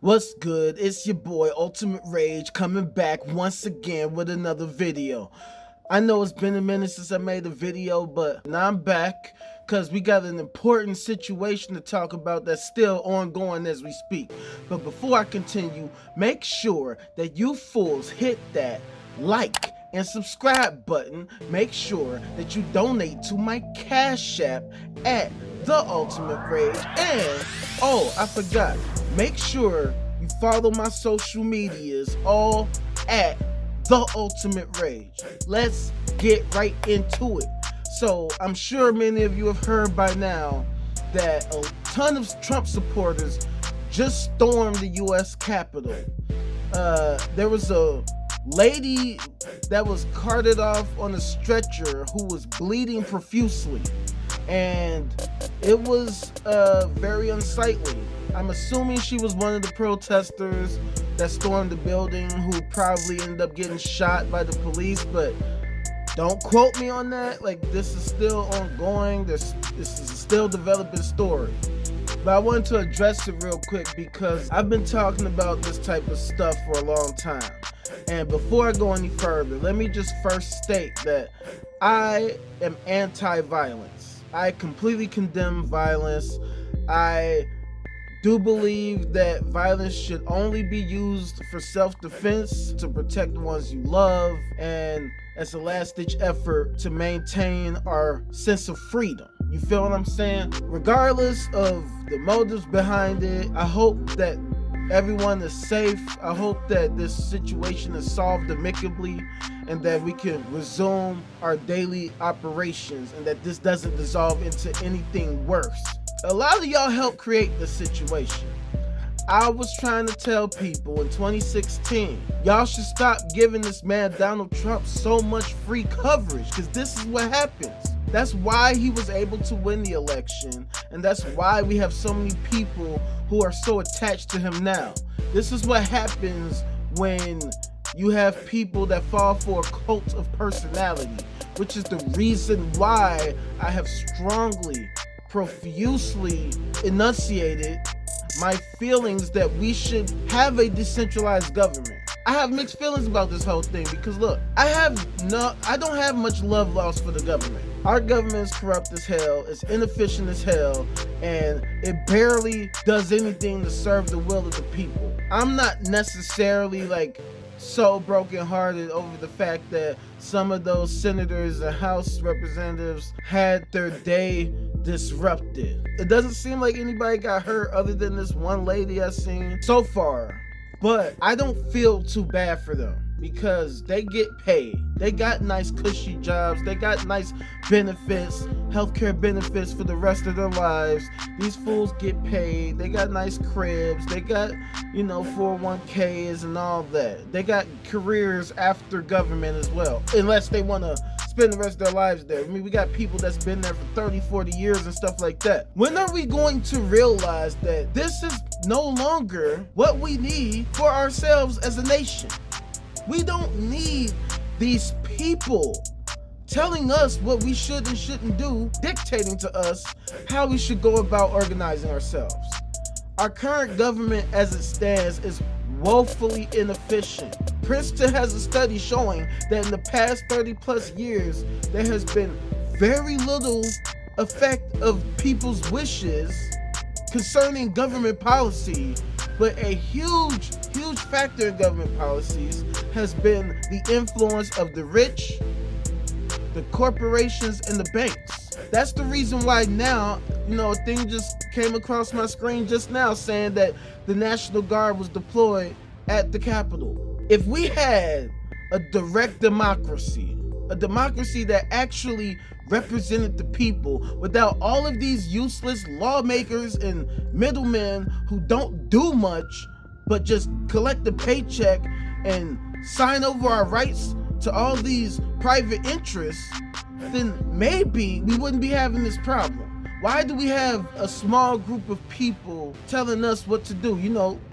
What's good? It's your boy Ultimate Rage coming back once again with another video. I know it's been a minute since I made a video, but now I'm back because we got an important situation to talk about that's still ongoing as we speak. But before I continue, make sure that you fools hit that like and subscribe button. Make sure that you donate to my CashApp at theultimaterage. And oh, I forgot, make sure you follow my social medias, all at The Ultimate Rage. Let's get right into it. So I'm sure many of you have heard by now that a ton of Trump supporters just stormed the US Capitol. There was a lady that was carted off on a stretcher who was bleeding profusely, and it was very unsightly. I'm assuming she was one of the protesters that stormed the building who probably ended up getting shot by the police, but don't quote me on that. Like, this is still ongoing. This is a still developing story. But I wanted to address it real quick because I've been talking about this type of stuff for a long time. And before I go any further, let me just first state that I am anti-violence. I completely condemn violence. I do believe that violence should only be used for self-defense, to protect the ones you love, and as a last-ditch effort to maintain our sense of freedom. You feel what I'm saying? Regardless of the motives behind it, I hope that everyone is safe. I hope that this situation is solved amicably and that we can resume our daily operations and that this doesn't dissolve into anything worse. A lot of y'all helped create this situation. I was trying to tell people in 2016, y'all should stop giving this man Donald Trump so much free coverage, because this is what happens. That's why he was able to win the election, and that's why we have so many people who are so attached to him now. This is what happens when you have people that fall for a cult of personality, which is the reason why I have strongly, profusely enunciated my feelings that we should have a decentralized government. I have mixed feelings about this whole thing because look, I don't have much love lost for the government. Our government is corrupt as hell, it's inefficient as hell, and it barely does anything to serve the will of the people. I'm not necessarily like so brokenhearted over the fact that some of those senators and House representatives had their day disrupted. It doesn't seem like anybody got hurt other than this one lady I've seen so far. But I don't feel too bad for them because they get paid. They got nice cushy jobs. They got nice benefits, healthcare benefits for the rest of their lives. These fools get paid. They got nice cribs. They got, 401ks and all that. They got careers after government as well, unless they want to spend the rest of their lives there. I mean, we got people that's been there for 30, 40 years and stuff like that. When are we going to realize that this is no longer what we need for ourselves as a nation? We don't need these people telling us what we should and shouldn't do, dictating to us how we should go about organizing ourselves. Our current government as it stands is woefully inefficient. Princeton has a study showing that in the past 30 plus years, there has been very little effect of people's wishes concerning government policy, but a huge factor in government policies has been the influence of the rich, the corporations, and the banks. That's the reason why now, a thing just came across my screen just now saying that the National Guard was deployed at the Capitol. If we had a direct democracy, a democracy that actually represented the people without all of these useless lawmakers and middlemen who don't do much but just collect a paycheck and sign over our rights to all these private interests, then maybe we wouldn't be having this problem. Why do we have a small group of people telling us what to do?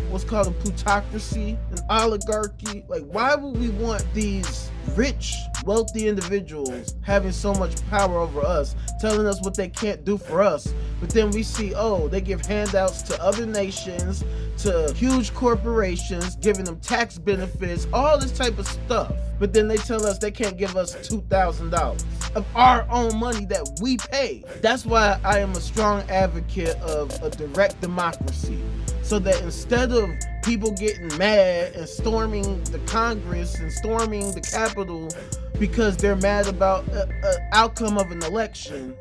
What's called a plutocracy, an oligarchy. Like, why would we want these rich wealthy individuals having so much power over us, telling us what they can't do for us. But then we see, oh, they give handouts to other nations, to huge corporations, giving them tax benefits, all this type of stuff. But then they tell us they can't give us $2,000 of our own money that we pay. That's why I am a strong advocate of a direct democracy. So that instead of people getting mad and storming the Congress and storming the Capitol because they're mad about an outcome of an election,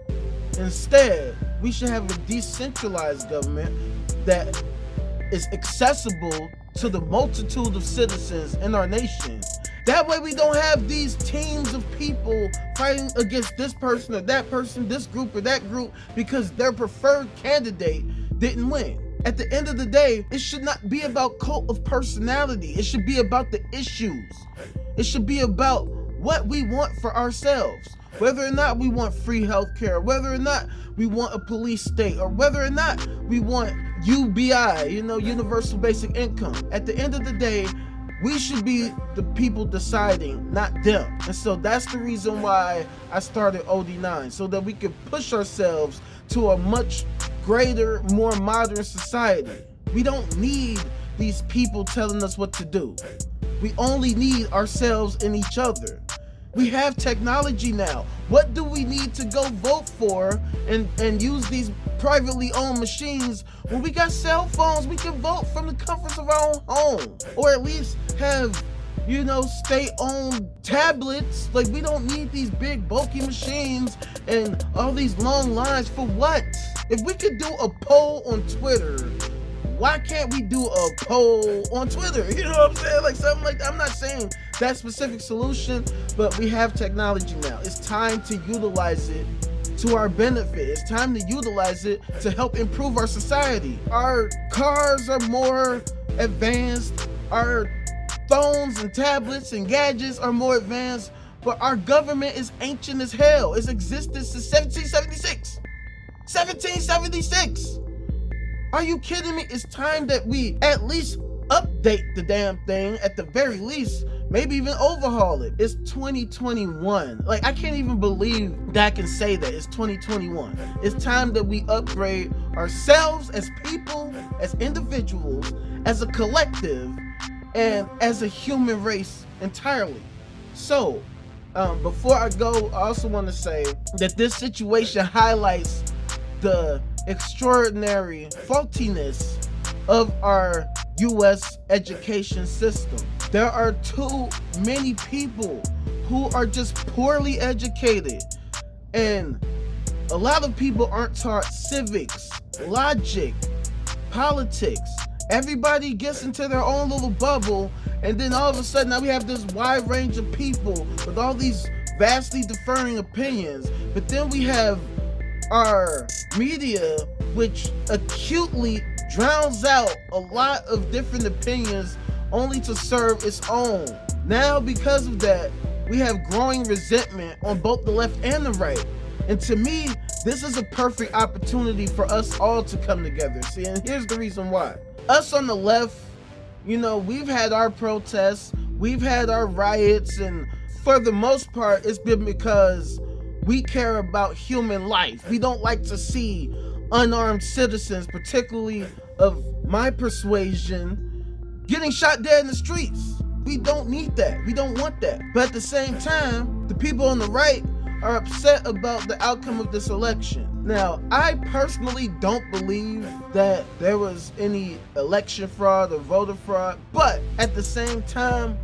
instead, we should have a decentralized government that is accessible to the multitude of citizens in our nation. That way we don't have these teams of people fighting against this person or that person, this group or that group, because their preferred candidate didn't win. At the end of the day, it should not be about cult of personality. It should be about the issues. It should be about what we want for ourselves. Whether or not we want free healthcare, whether or not we want a police state, or whether or not we want UBI, universal basic income. At the end of the day, we should be the people deciding, not them. And so that's the reason why I started OD9, so that we could push ourselves to a much greater, more modern society. We don't need these people telling us what to do. We only need ourselves and each other. We have technology now. What do we need to go vote for and use these privately owned machines when we got cell phones? We can vote from the comforts of our own home, or at least have state-owned tablets. Like, we don't need these big bulky machines and all these long lines for what? If we could do a poll on Twitter, why can't we do a poll on Twitter? You know what I'm saying? Like something like that. I'm not saying that specific solution, but we have technology now. It's time to utilize it to our benefit. It's time to utilize it to help improve our society. Our cars are more advanced. Our phones and tablets and gadgets are more advanced, but our government is ancient as hell. It's existed since 1776. 1776! Are you kidding me? It's time that we at least update the damn thing, at the very least, maybe even overhaul it. It's 2021. Like, I can't even believe that I can say that. It's 2021. It's time that we upgrade ourselves as people, as individuals, as a collective, and as a human race entirely. So, before I go, I also want to say that this situation highlights the extraordinary faultiness of our U.S. education system. There are too many people who are just poorly educated, and a lot of people aren't taught civics, logic, politics. Everybody gets into their own little bubble, and then all of a sudden now we have this wide range of people with all these vastly differing opinions. But then we have our media, which acutely drowns out a lot of different opinions only to serve its own. Now, because of that, we have growing resentment on both the left and the right. And to me, this is a perfect opportunity for us all to come together. See, and here's the reason why. Us on the left, we've had our protests, we've had our riots, and for the most part, it's been because we care about human life. We don't like to see unarmed citizens, particularly of my persuasion, getting shot dead in the streets. We don't need that. We don't want that. But at the same time, the people on the right are upset about the outcome of this election. Now, I personally don't believe that there was any election fraud or voter fraud, but at the same time,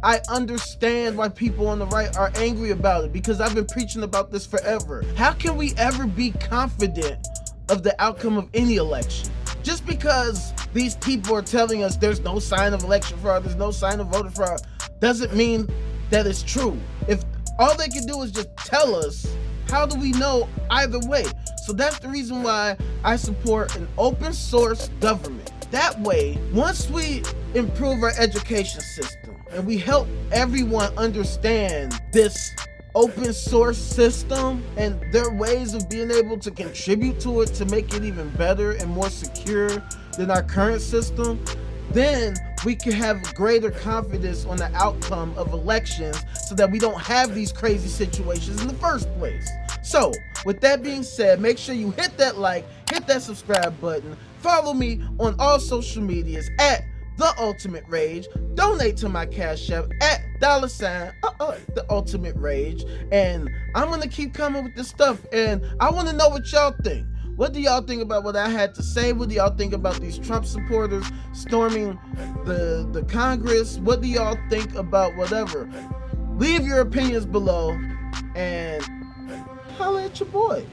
I understand why people on the right are angry about it, because I've been preaching about this forever. How can we ever be confident of the outcome of any election? Just because these people are telling us there's no sign of election fraud, there's no sign of voter fraud, doesn't mean that it's true. If all they can do is just tell us, how do we know either way? So that's the reason why I support an open source government. That way, once we improve our education system and we help everyone understand this open source system and their ways of being able to contribute to it to make it even better and more secure than our current system, then we can have greater confidence on the outcome of elections so that we don't have these crazy situations in the first place. So, with that being said, make sure you hit that like, hit that subscribe button, follow me on all social medias at theultimaterage, donate to my Cash App at $theultimaterage, and I'm gonna keep coming with this stuff, and I want to know what y'all think. What do y'all think about what I had to say? What do y'all think about these Trump supporters storming the Congress? What do y'all think about whatever? Leave your opinions below and holla at your boy.